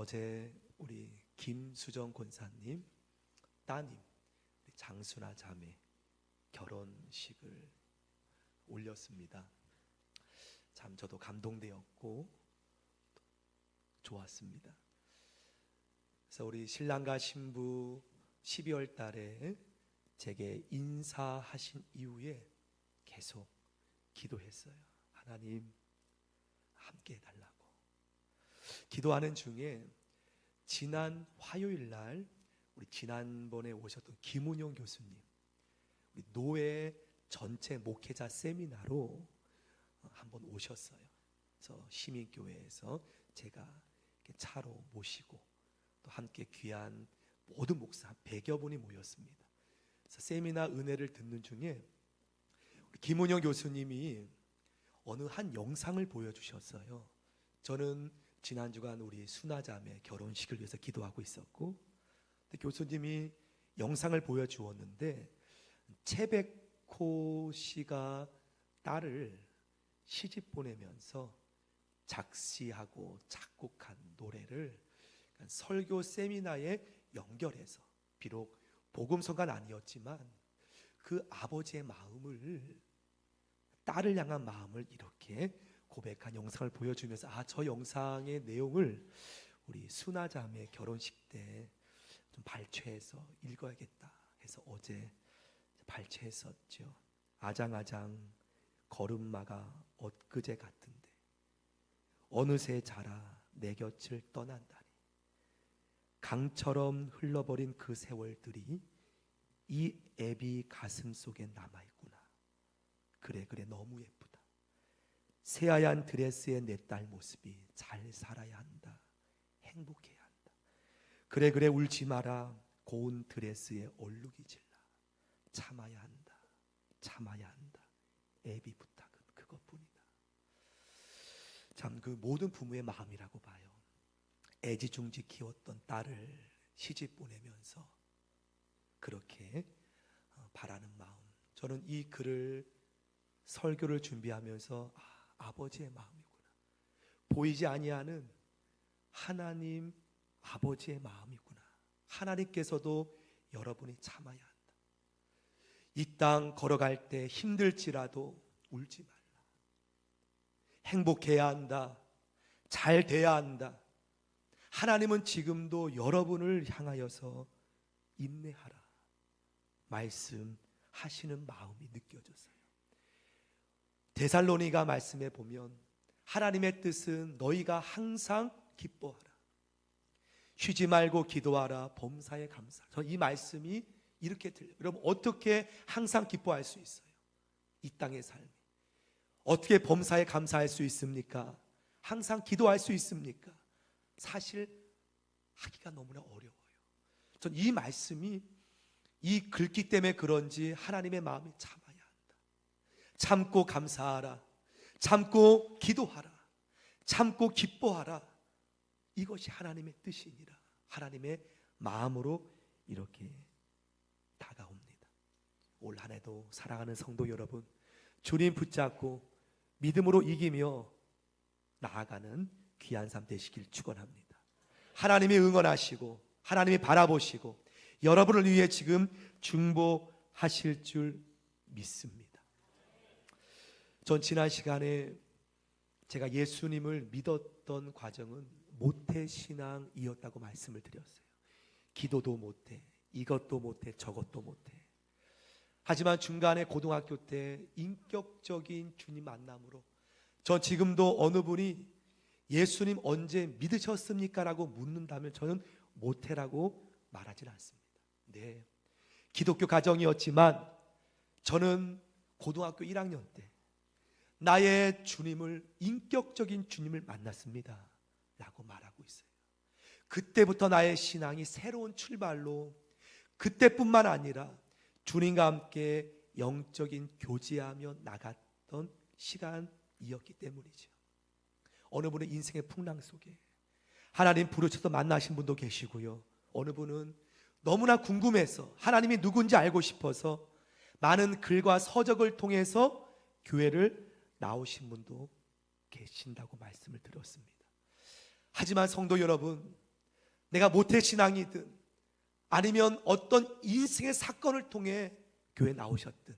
어제 우리 김수정 권사님 따님 우리 장순아 자매 결혼식을 올렸습니다. 참 저도 감동되었고 좋았습니다. 그래서 우리 신랑과 신부 12월 달에 제게 인사하신 이후에 계속 기도했어요. 하나님 함께 해달라고. 기도하는 중에 지난 화요일 날 우리 지난번에 오셨던 김은용 교수님 우리 노예 전체 목회자 세미나로 한번 오셨어요. 그래서 시민교회에서 제가 이렇게 차로 모시고 또 함께 귀한 모든 목사 한 100여 분이 모였습니다. 그래서 세미나 은혜를 듣는 중에 우리 김은영 교수님이 어느 한 영상을 보여주셨어요. 저는 지난 주간 우리 순아자매 결혼식을 위해서 기도하고 있었고, 근데 교수님이 영상을 보여주었는데 채백호 씨가 딸을 시집 보내면서 작시하고 작곡한 노래를 설교 세미나에 연결해서, 비록 복음서가 아니었지만 그 아버지의 마음을, 딸을 향한 마음을 이렇게 고백한 영상을 보여주면서 저 영상의 내용을 우리 순아자매 결혼식 때 좀 발췌해서 읽어야겠다 해서 어제 발췌했었죠. 아장아장 걸음마가 엊그제 같은데 어느새 자라 내 곁을 떠난다니. 강처럼 흘러버린 그 세월들이 이 애비 가슴 속에 남아있구나. 그래 너무 예쁘다. 새하얀 드레스의 내 딸 모습이 잘 살아야 한다. 행복해야 한다. 그래 울지 마라. 고운 드레스에 얼룩이 질라. 참아야 한다. 애비 부탁은 그것뿐이다. 참 그 모든 부모의 마음이라고 봐요. 애지중지 키웠던 딸을 시집 보내면서 그렇게 바라는 마음. 저는 이 글을 설교를 준비하면서 아버지의 마음이구나. 보이지 아니하는 하나님 아버지의 마음이구나. 하나님께서도 여러분이 참아야 한다. 이 땅 걸어갈 때 힘들지라도 울지 말라. 행복해야 한다. 잘 돼야 한다. 하나님은 지금도 여러분을 향하여서 인내하라 말씀하시는 마음이 느껴졌어요. 데살로니가 말씀에 보면 하나님의 뜻은 너희가 항상 기뻐하라. 쉬지 말고 기도하라. 범사에 감사하라. 저 이 말씀이 이렇게 들려요. 여러분 어떻게 항상 기뻐할 수 있어요? 이 땅의 삶이 어떻게 범사에 감사할 수 있습니까? 항상 기도할 수 있습니까? 사실 하기가 너무나 어려워요. 전 이 말씀이 이 글귀 때문에 그런지 하나님의 마음이 참아야 한다. 참고 감사하라. 참고 기도하라. 참고 기뻐하라. 이것이 하나님의 뜻이니라. 하나님의 마음으로 이렇게 다가옵니다. 올 한 해도 사랑하는 성도 여러분, 주님 붙잡고 믿음으로 이기며 나아가는 귀한 삶 되시길 축원합니다. 하나님이 응원하시고 하나님이 바라보시고 여러분을 위해 지금 중보하실 줄 믿습니다. 전 지난 시간에 제가 예수님을 믿었던 과정은 모태신앙이었다고 말씀을 드렸어요. 기도도 못해, 이것도 못해, 저것도 못해. 하지만 중간에 고등학교 때 인격적인 주님 만남으로 전 지금도 어느 분이 예수님 언제 믿으셨습니까? 라고 묻는다면 저는 못해라고 말하진 않습니다. 네, 기독교 가정이었지만 저는 고등학교 1학년 때 나의 주님을, 인격적인 주님을 만났습니다 라고 말하고 있어요. 그때부터 나의 신앙이 새로운 출발로, 그때뿐만 아니라 주님과 함께 영적인 교제하며 나갔던 시간이었기 때문이죠. 어느 분은 인생의 풍랑 속에 하나님 부르셔서 만나신 분도 계시고요. 어느 분은 너무나 궁금해서 하나님이 누군지 알고 싶어서 많은 글과 서적을 통해서 교회를 나오신 분도 계신다고 말씀을 드렸습니다. 하지만 성도 여러분, 내가 모태신앙이든 아니면 어떤 인생의 사건을 통해 교회 나오셨든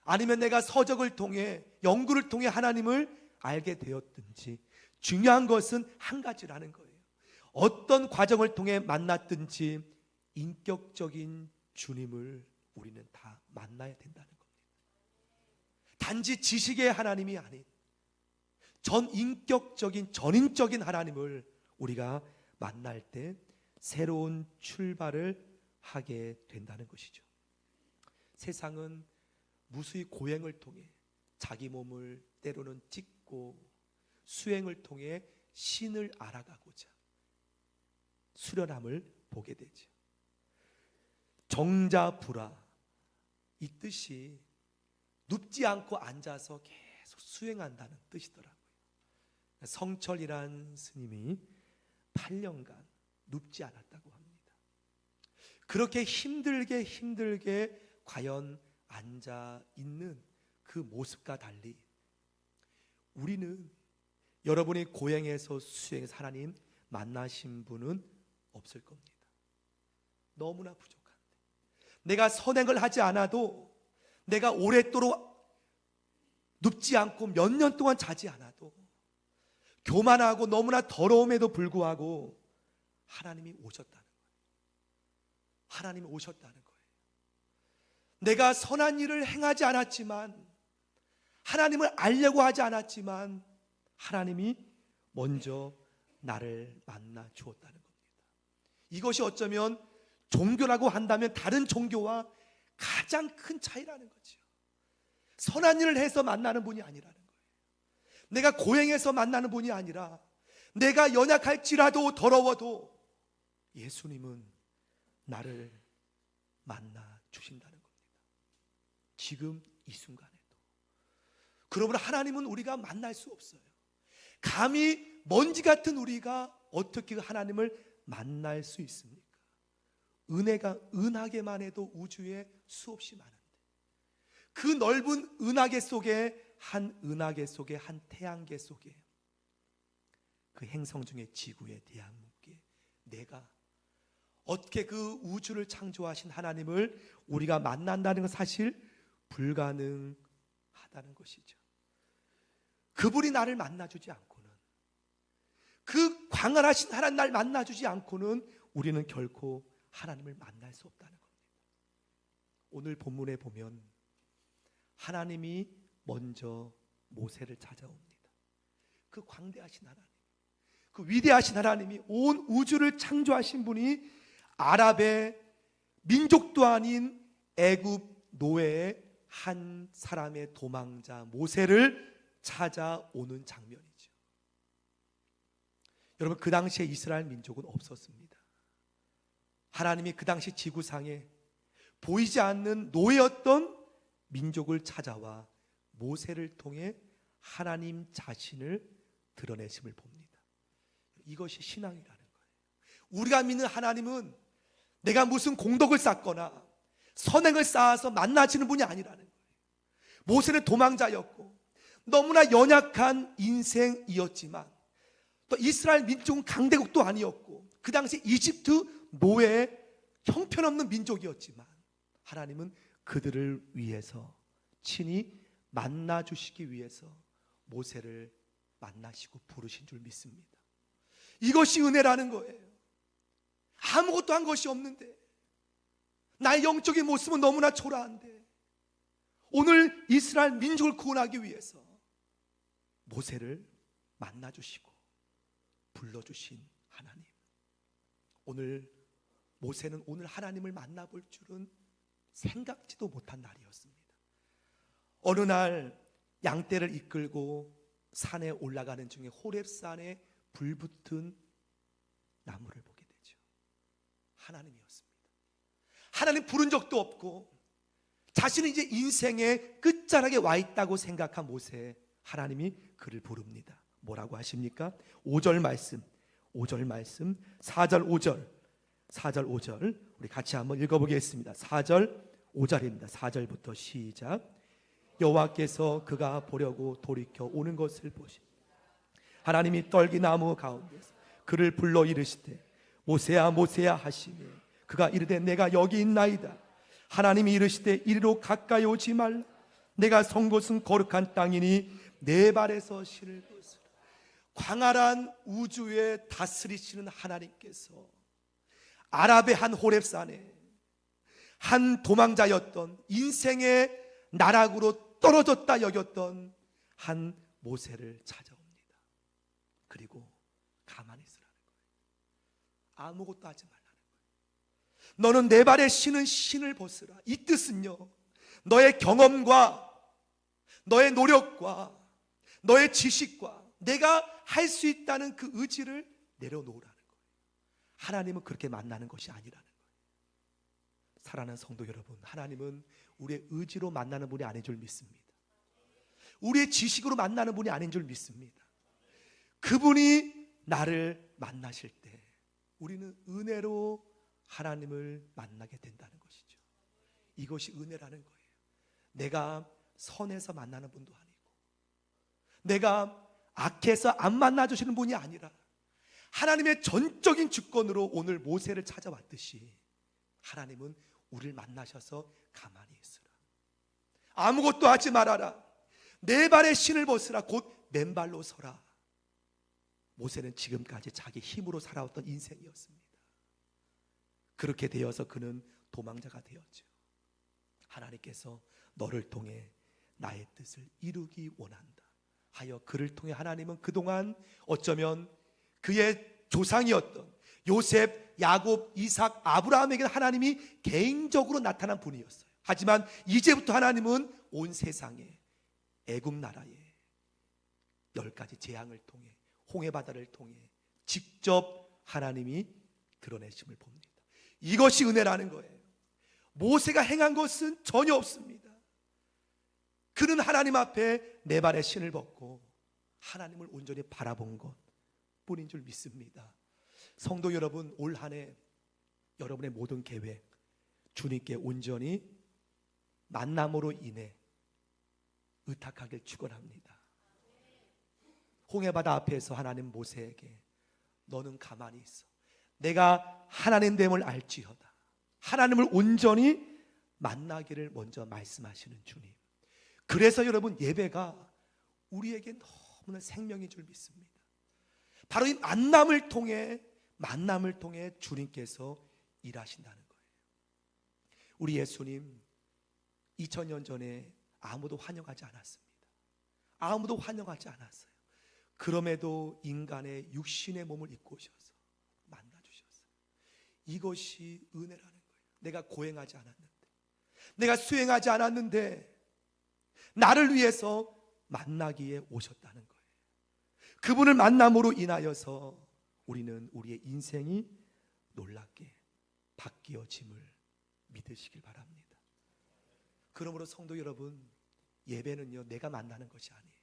아니면 내가 서적을 통해 연구를 통해 하나님을 알게 되었든지 중요한 것은 한 가지라는 거예요. 어떤 과정을 통해 만났든지 인격적인 주님을 우리는 다 만나야 된다는 겁니다. 단지 지식의 하나님이 아닌 전인격적인 전인적인 하나님을 우리가 만날 때 새로운 출발을 하게 된다는 것이죠. 세상은 무수히 고행을 통해 자기 몸을 때로는 찢고 수행을 통해 신을 알아가고자 수련함을 보게 되죠. 정자불화, 이 뜻이 눕지 않고 앉아서 계속 수행한다는 뜻이더라고요. 성철이란 스님이 8년간 눕지 않았다고 합니다. 그렇게 힘들게 과연 앉아 있는 그 모습과 달리 우리는 여러분이 고행에서 수행해서 하나님 만나신 분은 없을 겁니다. 너무나 부족한데, 내가 선행을 하지 않아도, 내가 오랫도록 눕지 않고 몇 년 동안 자지 않아도, 교만하고 너무나 더러움에도 불구하고 하나님이 오셨다는 거예요. 하나님이 오셨다는 거예요. 내가 선한 일을 행하지 않았지만, 하나님을 알려고 하지 않았지만 하나님이 먼저 나를 만나 주었다는 겁니다. 이것이 어쩌면 종교라고 한다면 다른 종교와 가장 큰 차이라는 거죠. 선한 일을 해서 만나는 분이 아니라는 거예요. 내가 고행해서 만나는 분이 아니라 내가 연약할지라도 더러워도 예수님은 나를 만나 주신다는 겁니다. 지금 이 순간에도. 그러므로 하나님은 우리가 만날 수 없어요. 감히 먼지 같은 우리가 어떻게 하나님을 만날 수 있습니까? 은혜가 은하계만 해도 우주에 수없이 많은데 그 넓은 은하계 속에 한 은하계 속에 한 태양계 속에 그 행성 중에 지구에 대한민국에 내가 어떻게 그 우주를 창조하신 하나님을 우리가 만난다는 건 사실 불가능하다는 것이죠. 그분이 나를 만나주지 않고는, 그 광활하신 하나님 날 만나주지 않고는 우리는 결코 하나님을 만날 수 없다는 겁니다. 오늘 본문에 보면 하나님이 먼저 모세를 찾아옵니다. 그 광대하신 하나님, 그 위대하신 하나님이 온 우주를 창조하신 분이 아랍의 민족도 아닌 애굽 노예의 한 사람의 도망자 모세를 찾아오는 장면이죠. 여러분, 그 당시에 이스라엘 민족은 없었습니다. 하나님이 그 당시 지구상에 보이지 않는 노예였던 민족을 찾아와 모세를 통해 하나님 자신을 드러내심을 봅니다. 이것이 신앙이라는 거예요. 우리가 믿는 하나님은 내가 무슨 공덕을 쌓거나 선행을 쌓아서 만나지는 분이 아니라는 거예요. 모세는 도망자였고 너무나 연약한 인생이었지만 또 이스라엘 민족은 강대국도 아니었고 그 당시 이집트 노예의 형편없는 민족이었지만 하나님은 그들을 위해서 친히 만나주시기 위해서 모세를 만나시고 부르신 줄 믿습니다. 이것이 은혜라는 거예요. 아무것도 한 것이 없는데, 나의 영적인 모습은 너무나 초라한데 오늘 이스라엘 민족을 구원하기 위해서 모세를 만나주시고 불러주신 하나님. 오늘 모세는 오늘 하나님을 만나볼 줄은 생각지도 못한 날이었습니다. 어느 날 양떼를 이끌고 산에 올라가는 중에 호렙산에 불붙은 나무를 보게 되죠. 하나님이었습니다. 하나님 부른 적도 없고 자신은 이제 인생의 끝자락에 와 있다고 생각한 모세, 하나님이 그를 부릅니다. 뭐라고 하십니까? 5절 말씀, 4절 5절 우리 같이 한번 읽어보겠습니다. 4절 5절입니다. 4절부터 시작. 여호와께서 그가 보려고 돌이켜 오는 것을 보시 하나님이 떨기나무 가운데서 그를 불러 이르시되 모세야 모세야 하시며 그가 이르되 내가 여기 있나이다. 하나님이 이르시되 이리로 가까이 오지 말라. 내가 선 곳은 거룩한 땅이니 내 발에서 신을 벗으라. 광활한 우주에 다스리시는 하나님께서 아랍의 한 호렙산에 한 도망자였던, 인생의 나락으로 떨어졌다 여겼던 한 모세를 찾아옵니다. 그리고 가만히 있으라는 거예요. 아무것도 하지 말라는 거예요. 너는 내 발에 신은 신을 벗으라. 이 뜻은요, 너의 경험과 너의 노력과 너의 지식과 내가 할 수 있다는 그 의지를 내려놓으라는 거예요. 하나님은 그렇게 만나는 것이 아니라는 거예요. 사랑하는 성도 여러분, 하나님은 우리의 의지로 만나는 분이 아닌 줄 믿습니다. 우리의 지식으로 만나는 분이 아닌 줄 믿습니다. 그분이 나를 만나실 때 우리는 은혜로 하나님을 만나게 된다는 것이죠. 이것이 은혜라는 거예요. 내가 선해서 만나는 분도 아니고, 내가 악해서 안 만나주시는 분이 아니라 하나님의 전적인 주권으로 오늘 모세를 찾아왔듯이 하나님은 우리를 만나셔서 가만히 있으라. 아무것도 하지 말아라. 내 발에 신을 벗으라. 곧 맨발로 서라. 모세는 지금까지 자기 힘으로 살아왔던 인생이었습니다. 그렇게 되어서 그는 도망자가 되었죠. 하나님께서 너를 통해 나의 뜻을 이루기 원한다 하여 그를 통해 하나님은 그동안 어쩌면 그의 조상이었던 요셉, 야곱, 이삭, 아브라함에게 하나님이 개인적으로 나타난 분이었어요. 하지만 이제부터 하나님은 온 세상에, 애굽 나라에 10가지 재앙을 통해, 홍해바다를 통해 직접 하나님이 드러내심을 봅니다. 이것이 은혜라는 거예요. 모세가 행한 것은 전혀 없습니다. 그는 하나님 앞에 내 발에 신을 벗고 하나님을 온전히 바라본 것 뿐인 줄 믿습니다. 성도 여러분, 올 한 해 여러분의 모든 계획 주님께 온전히 만남으로 인해 의탁하길 축원합니다. 홍해바다 앞에서 하나님 모세에게 너는 가만히 있어. 내가 하나님 됨을 알지어다. 하나님을 온전히 만나기를 먼저 말씀하시는 주님. 그래서 여러분, 예배가 우리에게 너무나 생명인 줄 믿습니다. 바로 이 만남을 통해 주님께서 일하신다는 거예요. 우리 예수님 2000년 전에 아무도 환영하지 않았습니다. 아무도 환영하지 않았어요. 그럼에도 인간의 육신의 몸을 입고 오셔서 만나주셨어요. 이것이 은혜라는 거예요. 내가 고행하지 않았는데, 내가 수행하지 않았는데 나를 위해서 만나기에 오셨다는 거예요. 그분을 만남으로 인하여서 우리는 우리의 인생이 놀랍게 바뀌어짐을 믿으시길 바랍니다. 그러므로 성도 여러분, 예배는요, 내가 만나는 것이 아니에요.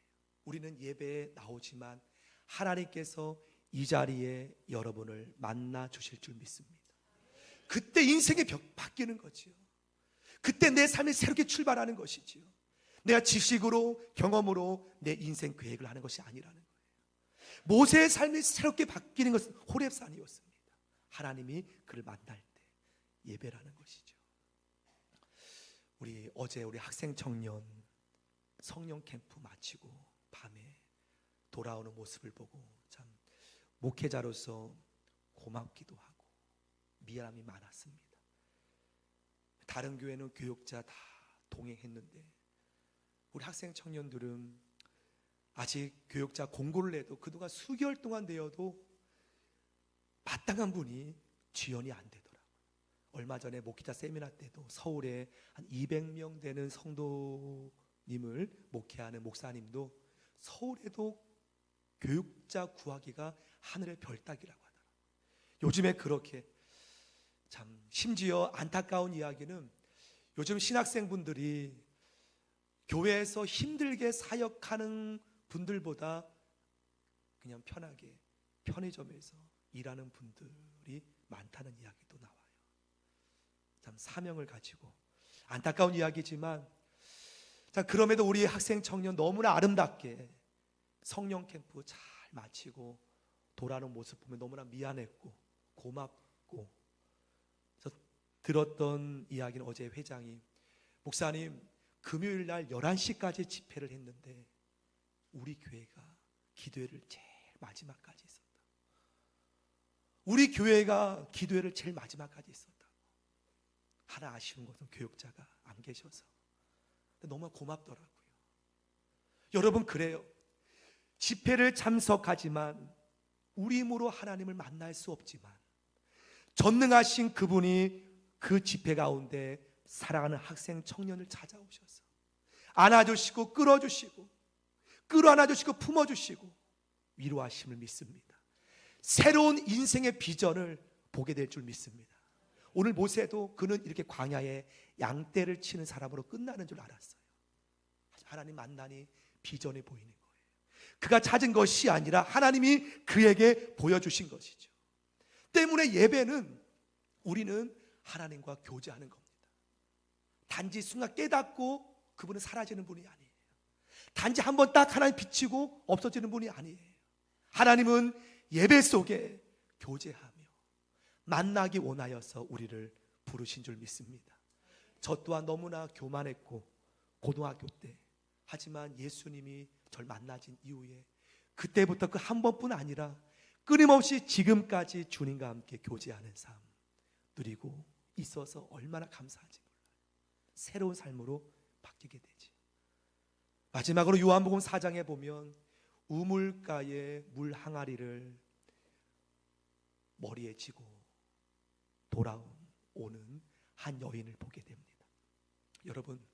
우리는 예배에 나오지만 하나님께서 이 자리에 여러분을 만나 주실 줄 믿습니다. 그때 인생이 바뀌는 거지요. 그때 내 삶이 새롭게 출발하는 것이지요. 내가 지식으로, 경험으로 내 인생 계획을 하는 것이 아니라는 거예요. 모세의 삶이 새롭게 바뀌는 것은 호렙산이었습니다. 하나님이 그를 만날 때 예배라는 것이죠. 어제 우리 학생 청년 성령 캠프 마치고 밤에 돌아오는 모습을 보고 참 목회자로서 고맙기도 하고 미안함이 많았습니다. 다른 교회는 교육자 다 동행했는데 우리 학생 청년들은 아직 교육자 공고를 내도 그동안 수개월 동안 되어도 마땅한 분이 지원이 안 되더라고요. 얼마 전에 목회자 세미나 때도 서울에 한 200명 되는 성도님을 목회하는 목사님도 서울에도 교육자 구하기가 하늘의 별 따기라고 하더라고요. 요즘에 그렇게 참 심지어 안타까운 이야기는 요즘 신학생분들이 교회에서 힘들게 사역하는 분들보다 그냥 편하게 편의점에서 일하는 분들이 많다는 이야기도 나와요. 참 사명을 가지고 안타까운 이야기지만 자, 그럼에도 우리 학생 청년 너무나 아름답게 성령 캠프 잘 마치고 돌아오는 모습 보면 너무나 미안했고 고맙고, 그래서 들었던 이야기는 어제 회장이 목사님 금요일 날 11시까지 집회를 했는데 우리 교회가 기도회를 제일 마지막까지 했었다. 우리 교회가 기도회를 제일 마지막까지 했었다. 하나 아쉬운 것은 교역자가 안 계셔서 너무 고맙더라고요. 여러분, 그래요. 집회를 참석하지만 우리 힘으로 하나님을 만날 수 없지만 전능하신 그분이 그 집회 가운데 사랑하는 학생 청년을 찾아오셔서 안아주시고 끌어주시고 끌어안아주시고 품어주시고 위로하심을 믿습니다. 새로운 인생의 비전을 보게 될 줄 믿습니다. 오늘 모세도 그는 이렇게 광야에 양떼를 치는 사람으로 끝나는 줄 알았어요. 하나님 만나니 비전이 보이는 거예요. 그가 찾은 것이 아니라 하나님이 그에게 보여주신 것이죠. 때문에 예배는 우리는 하나님과 교제하는 겁니다. 단지 순간 깨닫고 그분은 사라지는 분이 아니에요. 단지 한번 딱 하나님 비치고 없어지는 분이 아니에요. 하나님은 예배 속에 교제하며 만나기 원하여서 우리를 부르신 줄 믿습니다. 저 또한 너무나 교만했고 고등학교 때, 하지만 예수님이 절 만나신 이후에 그때부터 그 한 번뿐 아니라 끊임없이 지금까지 주님과 함께 교제하는 삶 누리고 있어서 얼마나 감사한지 몰라요. 새로운 삶으로 바뀌게 되지. 마지막으로 요한복음 4장에 보면 우물가에 물 항아리를 머리에 지고 돌아오는 한 여인을 보게 됩니다. 여러분,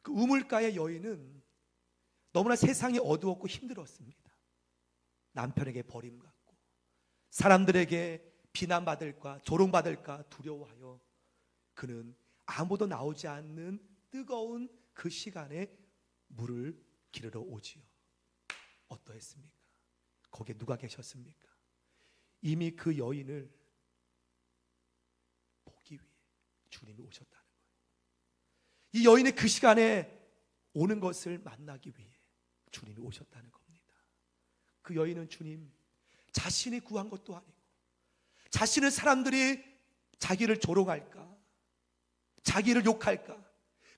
그 우물가의 여인은 너무나 세상이 어두웠고 힘들었습니다. 남편에게 버림받고 사람들에게 비난받을까 조롱받을까 두려워하여 그는 아무도 나오지 않는 뜨거운 그 시간에 물을 기르러 오지요. 어떠했습니까? 거기에 누가 계셨습니까? 이미 그 여인을 보기 위해 주님이 오셨다는 거예요. 이 여인의 그 시간에 오는 것을 만나기 위해 주님이 오셨다는 겁니다. 그 여인은 주님 자신이 구한 것도 아니고 자신을 사람들이 자기를 조롱할까 자기를 욕할까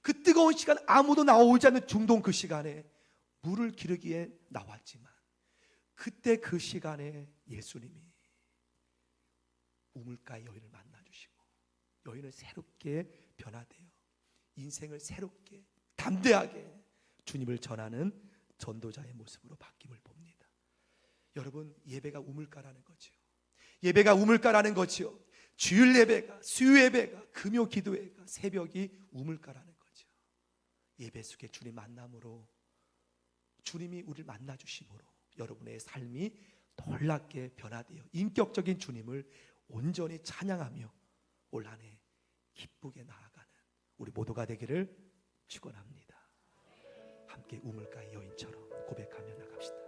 그 뜨거운 시간 아무도 나오지 않는 중동 그 시간에 물을 기르기에 나왔지만 그때 그 시간에 예수님이 우물가의 여인을 만나주시고 여인을 새롭게 변화되어 인생을 새롭게 담대하게 주님을 전하는 전도자의 모습으로 바뀜을 봅니다. 여러분, 예배가 우물가라는 거죠. 예배가 우물가라는 거죠. 주일 예배가, 수요 예배가, 금요 기도회가, 새벽이 우물가라는 거죠. 예배 속에 주님 만남으로 주님이 우리를 만나 주심으로 여러분의 삶이 놀랍게 변화되어 인격적인 주님을 온전히 찬양하며 올 한 해 기쁘게 나아가는 우리 모두가 되기를 축원합니다. 함께 우물가의 여인처럼 고백하며 나갑시다.